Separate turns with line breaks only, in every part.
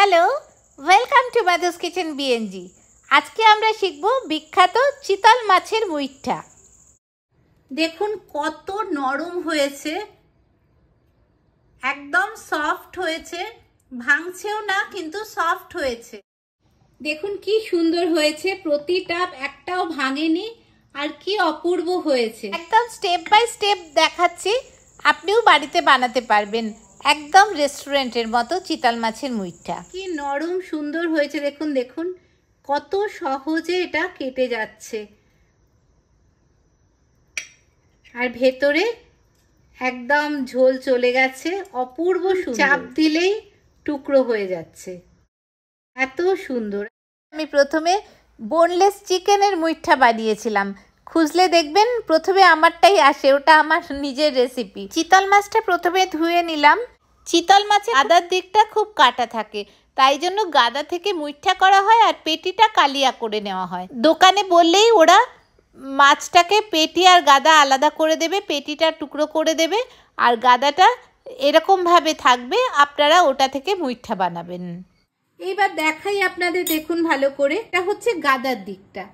Hello, welcome to Madhu's kitchen BNG. আজকে আমরা শিখব বিখ্যাত চিতল মাছের মুইঠা। দেখুন কত নরম হয়েছে, একদম সফট হয়েছে, ভাঙছেও না কিন্তু সফট হয়েছে। দেখুন কি সুন্দর হয়েছে, প্রতিটা একটাও ভাঙেনি, আর কি অপূর্ব হয়েছে। একদম স্টেপ বাই স্টেপ দেখাচ্ছি, আপনিও বাড়িতে বানাতে পারবেন একদম রেস্টুরেন্টের মতো চিতল মাছের মুইঠা। কি নরম সুন্দর হয়েছে, দেখুন দেখুন কত সহজে এটা কেটে যাচ্ছে, আর ভেতরে একদম ঝোল চলে গেছে, অপূর্ব সুন্দর, চাপ দিলেই টুকরো হয়ে যাচ্ছে, এত সুন্দর। আমি প্রথমে বোনলেস চিকেনের মুইঠা বানিয়েছিলাম, খুঁজলে দেখবেন প্রথমে আমারটাই আসে, ওটা আমার নিজের রেসিপি। চিতল মাছটা প্রথমে ধুয়ে নিলাম। চিতল মাছের গাদার দিকটা খুব কাটা থাকে, তাই জন্য গাদা থেকে মুইঠা করা হয় আর পেটিটা কালিয়া করে নেওয়া হয়। দোকানে বললেই ওরা মাছটাকে পেটি আর গাদা আলাদা করে দেবে, পেটিটা টুকরো করে দেবে আর গাদাটা এরকমভাবে থাকবে, আপনারা ওটা থেকে মুইঠা বানাবেন। এইবার দেখাই আপনাদের, দেখুন ভালো করে, এটা হচ্ছে গাদার দিকটা।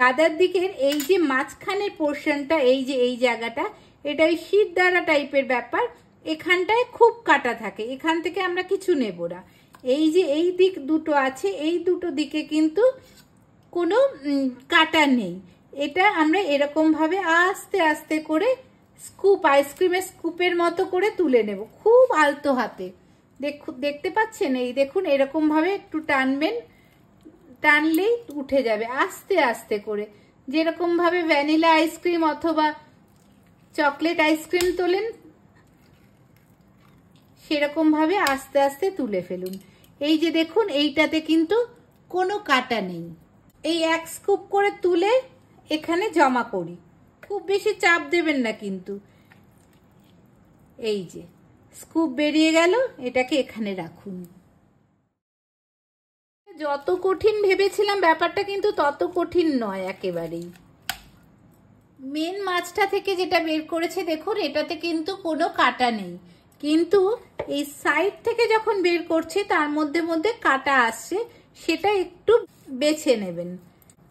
গাদার দিকের এই যে মাঝখানের পোর্শনটা, এই যে এই জায়গাটা, এটা ওই শীত দ্বারা টাইপের ব্যাপার, এখানটায় খুব কাটা থাকে, এখান থেকে আমরা কিছু নেব না। এই যে এই দিক দুটো আছে, এই দুটো দিকে কিন্তু কোনো কাটা নেই। এটা আমরা এরকমভাবে আস্তে আস্তে করে স্কুপ, আইসক্রিমের স্কুপের মতো করে তুলে নেব, খুব আলতো হাতে। দেখতে পাচ্ছেন, এই দেখুন এরকমভাবে একটু টানবেন, টানলেই উঠে যাবে আস্তে আস্তে করে, যেরকম ভাবে ভ্যানিলা আইসক্রিম অথবা চকলেট আইসক্রিম তোলেন সেরকম ভাবে আস্তে আস্তে তুলে ফেলুন। এই যে দেখুন এইটাতে কিন্তু কোনো কাটা নেই। এই এক স্কুপ করে তুলে এখানে জমা করি, খুব বেশি চাপ দেবেন না কিন্তু। এই যে স্কুপ বেরিয়ে গেল, এটাকে এখানে রাখুন। যত কঠিন ভেবেছিলাম ব্যাপারটা কিন্তু তত কঠিন নয় একেবারেই। মেন মাছটা থেকে যেটা বের করেছে দেখুন, এটাতে কিন্তু কোনো কাটা নেই, কিন্তু এই সাইড থেকে যখন বের করছি তার মধ্যে মধ্যে কাটা আসছে, সেটা একটু বেছে নেবেন,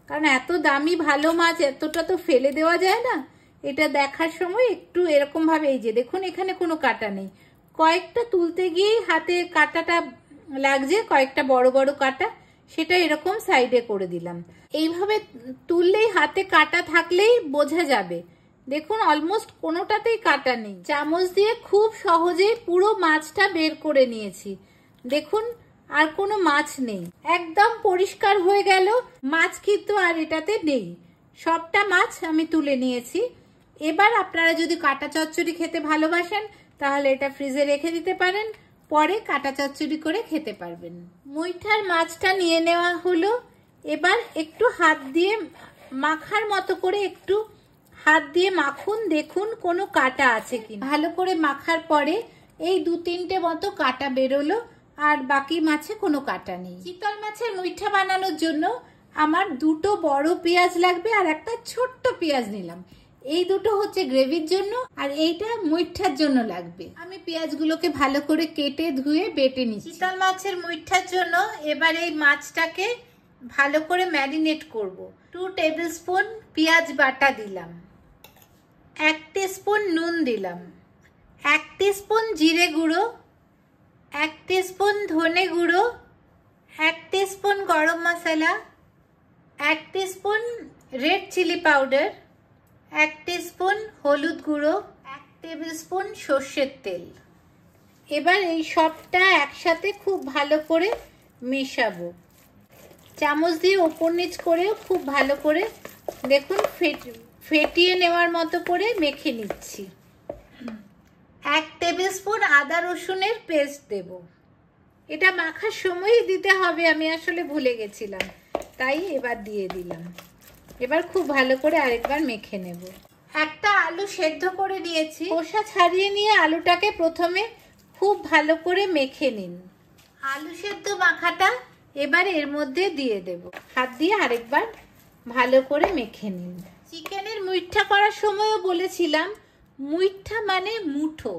কারণ এত দামি ভালো মাছ এতটা তো ফেলে দেওয়া যায় না। এটা দেখার সময় একটু এরকম ভাবে, এই যে দেখুন এখানে কোনো কাটা নেই, কয়েকটা তুলতে গিয়েই হাতে কাটাটা লাগছে, কয়েকটা বড় বড় কাটা, সেটা এরকম সাইডে করে দিলাম। এইভাবে তুললেই হাতে কাটা থাকলেই বোঝা যাবে। দেখুন অলমোস্ট কোনোটাতেই কাটা নেই, চামচ দিয়ে খুব সহজে পুরো মাছটা বের করে নিয়েছি। দেখুন আর কোনো মাছ নেই, একদম পরিষ্কার হয়ে গেল মাছ, কিন্তু আর এটাতে নেই, সবটা মাছ আমি তুলে নিয়েছি। এবার আপনারা যদি কাটা চচ্চড়ি খেতে ভালোবাসেন তাহলে এটা ফ্রিজে রেখে দিতে পারেন, পরে কাটা চচ্চড়ি করে খেতে পারবেন। মুইঠার মাছটা নিয়ে নেওয়া হলো, এবার একটু হাত দিয়ে মাখার মতো করে একটু হাত দিয়ে মাখুন, দেখুন কোনো কাটা আছে কিনা। ভালো করে মাখার পরে এই দু তিনটে মতো কাটা বেরোলো, আর বাকি মাছে কোনো কাটা নেই। চিতল মাছের মুইঠা বানানোর জন্য আমার দুটো বড় পেঁয়াজ লাগবে, আর একটা ছোট্ট পেঁয়াজ নিলাম। এই দুটো হচ্ছে গ্রেভির জন্য, আর এইটা মুইঠার জন্য লাগবে। আমি পেঁয়াজগুলোকে ভালো করে কেটে ধুয়ে বেটে নিচ্ছি। চিতল মাছের মুইঠার জন্য এবার এই মাছটাকে ভালো করে ম্যারিনেট করব। 2 টেবিল স্পুন পেঁয়াজ বাটা দিলাম, 1 টিস্পুন নুন দিলাম, 1 টিস্পুন জিরে গুঁড়ো, 1 টিস্পুন ধনে গুঁড়ো, 1 teaspoon garam masala, 1 teaspoon red chilli powder, 1 teaspoon হলুদ গুঁড়ো, 1 টেবিল স্পুন সর্ষের তেল। এবার এই সবটা একসাথে খুব ভালো করে মেশাবো, চামচ দিয়ে ওপর নিচ করেও খুব ভালো করে দেখুন ফেটিয়ে নেওয়ার মতো করে মেখে নিচ্ছি। 1 টেবিল স্পুন আদা রসুনের পেস্ট দেব, এটা মাখার সময়ই দিতে হবে, আমি আসলে ভুলে গেছিলাম, তাই এবার দিয়ে দিলাম। এবার খুব ভালো করে আরেকবার মেখে নেব। একটা আলু সেদ্ধ করে নিয়েছি, খোসা ছাড়িয়ে নিয়ে আলুটাকে প্রথমে খুব ভালো করে মেখে নিন। আলু সেদ্ধ মাখাটা এবার এর মধ্যে দিয়ে দেব, হাত দিয়ে আরেকবার ভালো করে মেখে নিন। চিকেনের মুইঠা করার সময়ও বলেছিলাম, মুইঠা মানে মুঠো,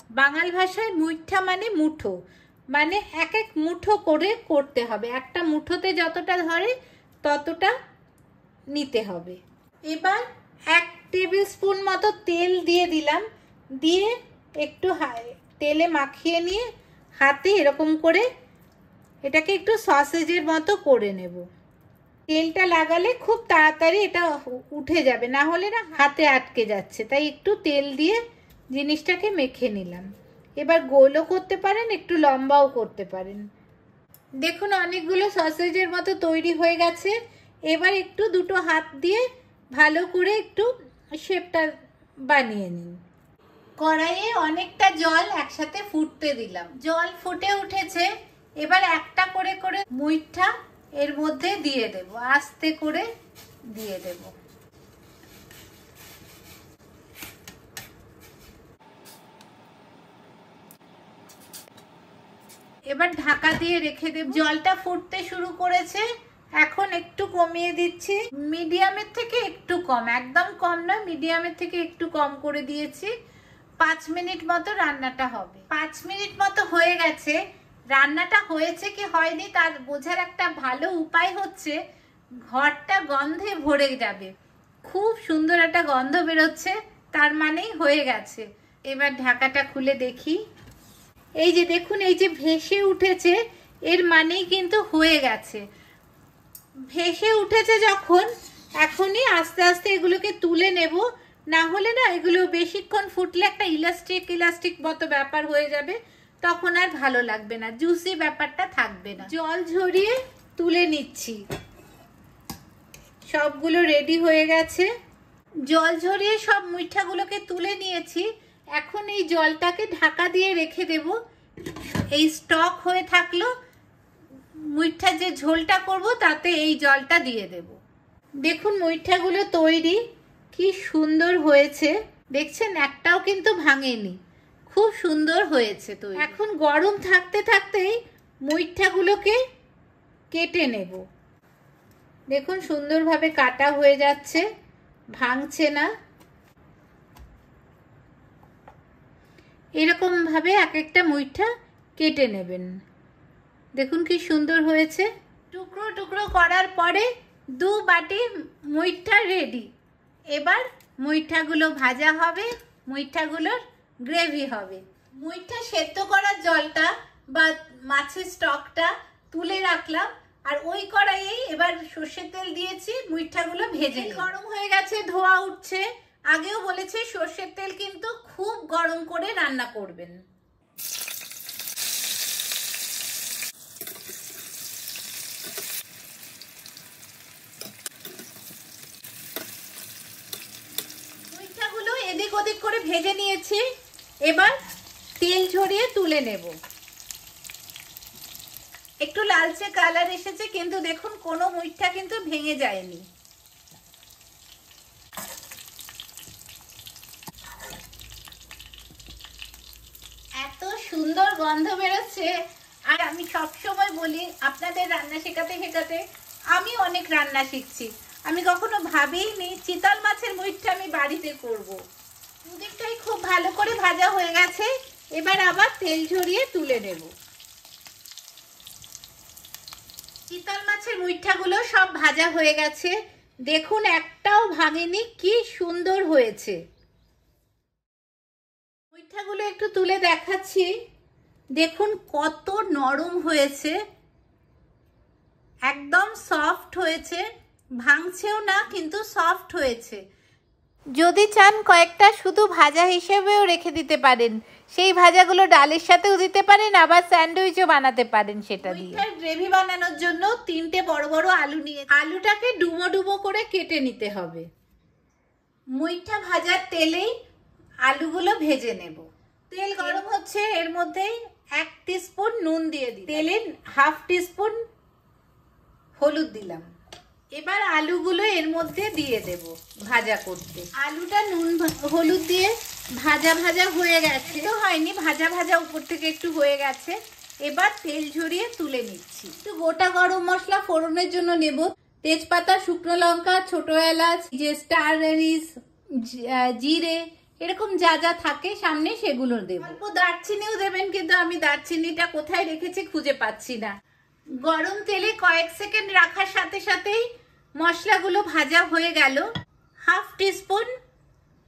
বাঙাল ভাষায় মুইঠা মানে মুঠো, মানে এক এক মুঠো করে করতে হবে, একটা মুঠোতে যতটা ধরে ততটা নিতে হবে। এবার 1 টেবিল স্পুন মতো তেল দিয়ে দিলাম, দিয়ে একটু তেলে মাখিয়ে নিয়ে হাতে এরকম করে এটাকে একটু সসেজের মতো করে নেব। তেলটা লাগালে খুব তাড়াতাড়ি এটা উঠে যাবে, না হলে না হাতে আটকে যাচ্ছে, তাই একটু তেল দিয়ে জিনিসটাকে মেখে নিলাম। এবার গোলও করতে পারেন, একটু লম্বাও করতে পারেন। দেখুন অনেকগুলো সসেজের মতো তৈরি হয়ে গেছে। এবার একটু দুটো হাত দিয়ে ভালো করে একটু শেপটা বানিয়ে নিন। কড়াইয়ে অনেকটা জল একসাথে ফুটতে দিলাম, জল ফুটে উঠেছে। এবার একটা করে করে মুইঠা এর মধ্যে দিয়ে দেব, আস্তে করে দিয়ে দেব। এবার ঢাকা দিয়ে রেখে দেব। জলটা ফুটতে শুরু করেছে, এখন একটু কমিয়ে দিচ্ছি, মিডিয়ামের থেকে একটু কম, একদম কম নয়, মিডিয়ামের থেকে একটু কম করে দিয়েছি। 5 মিনিট মতো রান্নাটা হবে। 5 মিনিট মতো হয়ে গেছে। রান্নাটা হয়েছে কি হয়নি তার বোঝার একটা ভালো উপায় হচ্ছে ঘরটা গন্ধে ভরে যাবে, খুব সুন্দর একটা গন্ধ বেরোচ্ছে, তার মানেই হয়ে গেছে। এবার ঢাকাটা খুলে দেখি, এই যে দেখুন এই যে ভেসে উঠেছে, এর মানেই কিন্তু হয়ে গেছে। ভেসে উঠেছে যখন, এখনই আস্তে আস্তে এগুলোকে তুলে নেব, না হলে না এগুলো বেশিক্ষণ ফুটলে একটা ইলাস্টিক মতো ব্যাপার হয়ে যাবে, তখন আর ভালো লাগবে না, জুসি ব্যাপারটা থাকবে না। জল ঝরিয়ে তুলে নিচ্ছি। সবগুলো রেডি হয়ে গেছে। জল ঝরিয়ে সব মুইঠাগুলোকে তুলে নিয়েছি। এখন এই জলটাকে ঢাকা দিয়ে রেখে দেব। এই স্টক হয়ে থাকলো, মুইঠার যে ঝোলটা করব তাতে এই জলটা দিয়ে দেব। দেখুন মুইঠাগুলো তৈরি, কি সুন্দর হয়েছে দেখছেন, একটাও কিন্তু ভাঙেনি, খুব সুন্দর হয়েছে। তো এখন গরম থাকতে থাকতেই মুইঠাগুলোকে কেটে নেব। দেখুন সুন্দরভাবে কাটা হয়ে যাচ্ছে, ভাঙছে না। এরকম ভাবে এক একটা মুইঠা কেটে নেবেন। দেখুন কি সুন্দর হয়েছে। টুকরো টুকরো করার পরে 2 বাটি মুইঠা রেডি। এবার মুইঠাগুলো ভাজা হবে, মুইঠাগুলোর গ্রেভি হবে। মুইঠা সেদ্ধ করার জলটা বা মাছের স্টকটা তুলে রাখলাম, আর ওই কড়াইয়েই এবার সর্ষের তেল দিয়েছি, মুইঠাগুলো ভেজে। গরম হয়ে গেছে, ধোয়া উঠছে। আগেও বলেছি সর্ষের তেল কিন্তু খুব গরম করে রান্না করবেন। মুইঠাগুলো এদিক ওদিক করে ভেজে নিয়েছি, এবার তেল ঝরিয়ে তুলে নেব। একটু লালচে কালার এসেছে, কিন্তু দেখুন কোনো মুইঠা কিন্তু ভেঙে যায়নি। এত সুন্দর গন্ধ বেরোচ্ছে। আর আমি সব সময় বলি আপনাদের রান্না শেখাতে শেখাতে আমি অনেক রান্না শিখছি। আমি কখনো ভাবিনি চিতল মাছের মুইঠা আমি বাড়িতে করব। দুদিকটাই খুব ভালো করে ভাজা হয়ে গেছে, এবার আবার তেল ঝরিয়ে তুলে নেব। চিতল মাছের মুইঠাগুলো সব ভাজা হয়ে গেছে, দেখুন একটাও ভাঙেনি, কি সুন্দর হয়েছে। মুইঠাগুলো একটু তুলে দেখাচ্ছি, দেখুন কত নরম হয়েছে, একদম সফট হয়েছে, ভাঙছেও না কিন্তু সফট হয়েছে। যদি চান কয়েকটা শুধু ভাজা হিসেবেও রেখে দিতে পারেন, সেই ভাজাগুলো ডালের সাথেও দিতে পারেন, আবার স্যান্ডউইচও বানাতে পারেন সেটা দিয়ে। গ্রেভি বানানোর জন্য 3টে বড় বড় আলু নিয়ে আলুটাকে ডুবো ডুবো করে কেটে নিতে হবে। মুইঠা ভাজার তেলেই আলুগুলো ভেজে নেব। তেল গরম হচ্ছে, এর মধ্যেই 1 টিস্পুন নুন দিয়ে দিই, তেলে 1/2 টিস্পুন হলুদ দিলাম। এবার আলুগুলো এর মধ্যে দিয়ে দেব ভাজা করতে। আলুটা নুন হলুদ দিয়ে ভাজা ভাজা হয়ে গেছে, তো হয়নি, ভাজা ভাজা উপর থেকে একটু হয়ে গেছে। এবার তেল ঝরিয়ে তুলে নিচ্ছি। একটু গোটা গরম মশলা ফোড়নের জন্য নেব, তেজপাতা, শুকনো লঙ্কা, ছোট এলাচ, যে স্টার এনিস, জিরে, এরকম যা যা থাকে সামনে সেগুলো দেব। অল্প দারচিনিও দেবেন, কিন্তু আমি দারচিনিটা কোথায় রেখেছি খুঁজে পাচ্ছি না। গরম তেলে কয়েক সেকেন্ড রাখার সাথে সাথেই মশলাগুলো ভাজা হয়ে গেল। হাফ টিস্পুন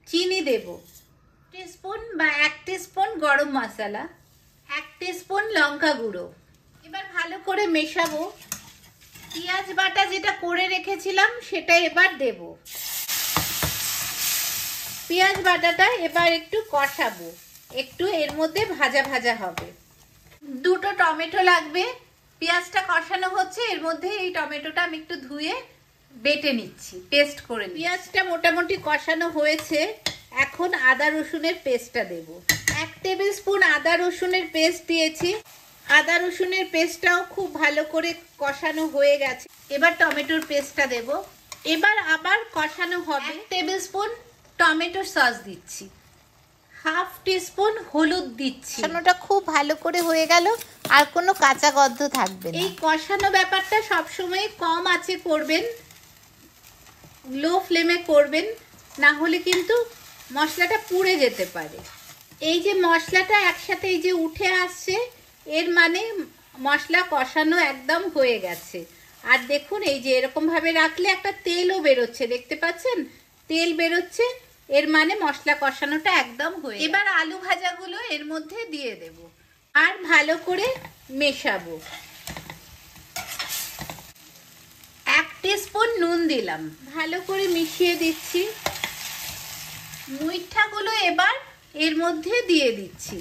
চিনি দেব, টিস্পুন বা 1 টিস্পুন গরম মশলা, 1 টিস্পুন লঙ্কা গুঁড়ো। এবার ভালো করে মেশাবো। পেঁয়াজ বাটা যেটা করে রেখেছিলাম সেটা এবার দেব। পেঁয়াজ বাটাটা এবার একটু কষাবো, একটু এর মধ্যে ভাজা ভাজা হবে। 2টো টমেটো লাগবে। পেঁয়াজটা কষানো হচ্ছে, এর মধ্যে এই টমেটোটা আমি একটু ধুয়ে বেটে নিচ্ছি, পেস্ট করে। পেঁয়াজটা মোটামুটি কষানো হয়েছে, এখন আদা রসুনের পেস্টটা দেব। 1 টেবিল স্পুন আদা রসুনের পেস্ট দিয়েছি। আদা রসুনের পেস্টটাও খুব ভালো করে কষানো হয়ে গেছে। এবার টমেটোর পেস্টটা দেব। এবার আবার কষানো হবে। 1 টেবিল স্পুন টমেটো সস দিচ্ছি, হাফ টিস্পুন হলুদ দিচ্ছি। কষানোটা খুব ভালো করে হয়ে গেল, আর কোনো কাঁচা গন্ধ থাকবে না। এই কষানো ব্যাপারটা সবসময় কম আঁচে করবেন, লো ফ্লেমে করবেন, না হলে কিন্তু মশলাটা পুড়ে যেতে পারে। এই যে মশলাটা একসাথে এই যে উঠে আসছে, এর মানে মশলা কষানো একদম হয়ে গেছে। আর দেখুন এই যে এরকম ভাবে রাখলে একটা তেলও বেরোচ্ছে, দেখতে পাচ্ছেন তেল বেরোচ্ছে, এর মানে মশলা কষানোটা একদম হয়ে। এবার আলু ভাজাগুলো এর মধ্যে দিয়ে দেব আর ভালো করে মেশাবো। 1 টিস্পুন নুন দিলাম, ভালো করে মিশিয়ে দিচ্ছি। মুইঠাগুলো এবার এর মধ্যে দিয়ে দিচ্ছি,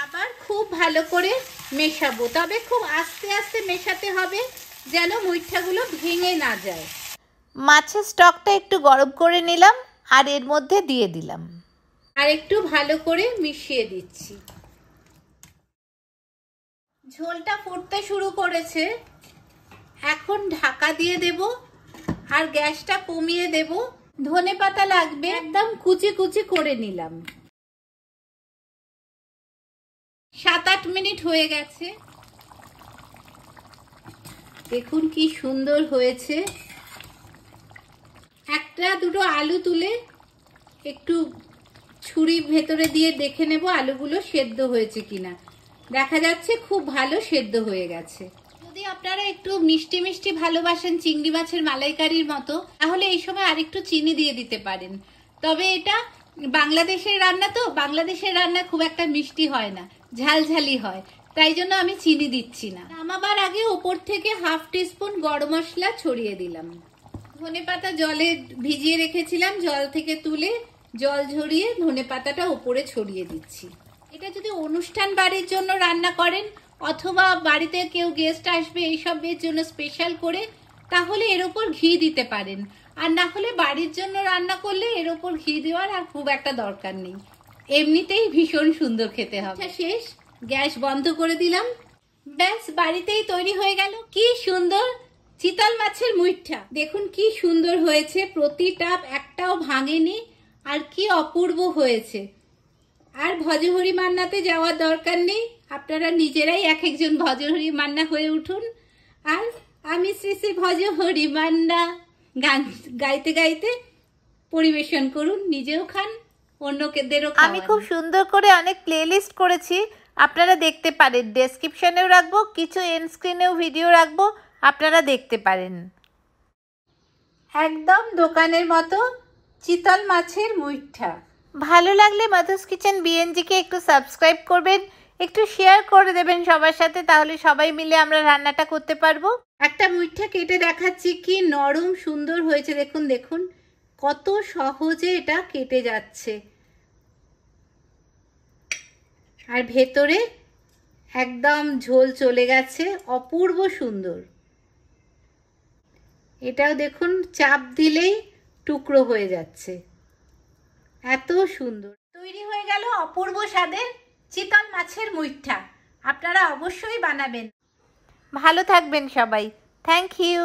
আবার খুব ভালো করে মেশাবো। তবে খুব আস্তে আস্তে মেশাতে হবে যেন মুইঠাগুলো ভেঙে না যায়। মাছের স্টকটা একটু গরম করে নিলাম আর এর মধ্যে দিয়ে দিলাম, আর একটু ভালো করে মিশিয়ে দিচ্ছি। ঝোলটা ফুটতে শুরু করেছে, এখন ঢাকা দিয়ে দেব আর গ্যাসটা কমিয়ে দেব। ধনেপাতা লাগবে, একদম কুচি কুচি করে নিলাম। 7-8 মিনিট হয়ে গেছে, দেখুন কি সুন্দর হয়েছে। 1-2টো আলু তুলে একটু ছুরি ভেতরে দিয়ে দেখে নেব আলুগুলো সেদ্ধ হয়েছে কিনা। দেখা যাচ্ছে খুব ভালো সেদ্ধ হয়ে গেছে। যদি আপনারা একটু মিষ্টি মিষ্টি ভালোবাসেন চিংড়ি মাছের মালাইকারির মতো, তাহলে এই সময় আরেকটু চিনি দিয়ে দিতে পারেন। তবে এটা বাংলাদেশের রান্না, তো বাংলাদেশের রান্না খুব একটা মিষ্টি হয় না, ঝালঝালি হয়, তাই জন্য আমি চিনি দিচ্ছি না। নামাবার আগে ওপর থেকে হাফ টিস্পুন গরম মশলা ছড়িয়ে দিলাম। ধনেপাতা জলে ভিজিয়ে রেখেছিলাম, জল থেকে তুলে জল ঝরিয়ে ধনেপাতাটা উপরে ছড়িয়ে দিচ্ছি। এটা যদি অনুষ্ঠান বাড়ির জন্য রান্না করেন অথবা বাড়িতে কেউ গেস্ট আসবে এইসবের জন্য স্পেশাল করে, তাহলে এর ওপর ঘি দিতে পারেন। আর না হলে বাড়ির জন্য রান্না করলে এর ওপর ঘি দেওয়ার আর খুব একটা দরকার নেই, এমনিতেই ভীষণ সুন্দর খেতে হবে। শেষ, গ্যাস বন্ধ করে দিলাম। ব্যাস, বাড়িতেই তৈরি হয়ে গেল কি সুন্দর চিতল মাছের মুইঠা। দেখুন কি সুন্দর হয়েছে, প্রতিটা একটাও ভাঙেনি, আর কি অপূর্ব হয়েছে। আর ভজহরি মান্নাতে যাওয়ার দরকার নেই, আপনারা নিজেরাই এক একজন ভজহরি মান্না হয়ে উঠুন। আর আমি শ্রী শ্রী ভজহরি মান্না গান গাইতে গাইতে পরিবেশন করুন, নিজেও খান, অন্যদেরও খাওয়ান। আমি খুব সুন্দর করে অনেক প্লেলিস্ট করেছি, আপনারা দেখতে পারেন। ডেসক্রিপশনেও রাখবো, কিছু এন্ড স্ক্রিনেও ভিডিও রাখবো, আপনারা দেখতে পারেন। একদম দোকানের মতো চিতল মাছের মুইঠা। ভালো লাগলে মাধুস কিচেন বিএনজিকে একটু সাবস্ক্রাইব করবেন, একটু শেয়ার করে দেবেন সবার সাথে, তাহলে সবাই মিলে আমরা রান্নাটা করতে পারবো। একটা মুইঠা কেটে দেখাচ্ছি, কি নরম সুন্দর হয়েছে। দেখুন দেখুন কত সহজে এটা কেটে যাচ্ছে, আর ভেতরে একদম ঝোল চলে গেছে, অপূর্ব সুন্দর। এটাও দেখুন চাপ দিলেই টুকরো হয়ে যাচ্ছে, এত সুন্দর। তৈরি হয়ে গেল অপূর্ব স্বাদের চিতল মাছের মুইঠা। আপনারা অবশ্যই বানাবেন। ভালো থাকবেন সবাই, থ্যাংক ইউ।